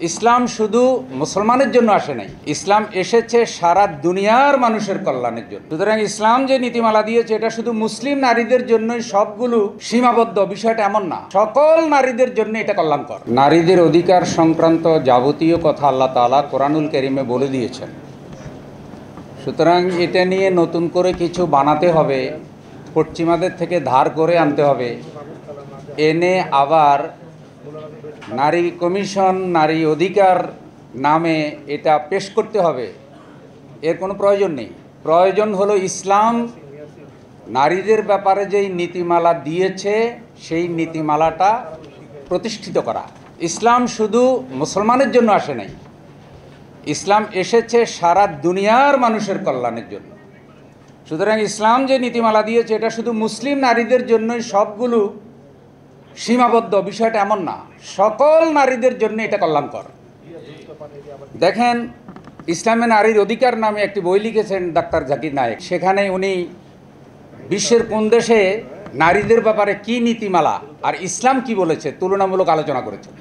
ইসলাম শুধু মুসলমানের জন্য আসে নাই, ইসলাম এসেছে সারা দুনিয়ার মানুষের কল্যাণের জন্য। সুতরাং ইসলাম যে নীতিমালা দিয়েছে এটা শুধু মুসলিম নারীদের জন্যই সবগুলো সীমাবদ্ধ, বিষয়টা এমন না, সকল নারীদের জন্য এটা কল্যাণকর। নারীদের অধিকার সংক্রান্ত যাবতীয় কথা আল্লাহ তাআলা কোরআনুল কারীমে বলে দিয়েছেন। সুতরাং এটা নিয়ে নতুন করে কিছু বানাতে হবে, পশ্চিমাদের থেকে ধার করে আনতে হবে, এনে আবার নারী কমিশন, নারী অধিকার নামে এটা পেশ করতে হবে, এর কোনো প্রয়োজন নেই। প্রয়োজন হলো ইসলাম নারীদের ব্যাপারে যেই নীতিমালা দিয়েছে সেই নীতিমালাটা প্রতিষ্ঠিত করা। ইসলাম শুধু মুসলমানের জন্য আসে নাই, ইসলাম এসেছে সারা দুনিয়ার মানুষের কল্যাণের জন্য। সুতরাং ইসলাম যে নীতিমালা দিয়েছে এটা শুধু মুসলিম নারীদের জন্যই সবগুলো সীমাবদ্ধ, বিষয়টা এমন না, সকল নারীদের জন্য এটা কল্যাণকর। দেখেন, ইসলামে নারীর অধিকার নামে একটি বই লিখেছেন ডাক্তার জাকির নায়েক। সেখানে উনি বিশ্বের কোন দেশে নারীদের ব্যাপারে কি নীতিমালা আর ইসলাম কি বলেছে তুলনামূলক আলোচনা করেছেন।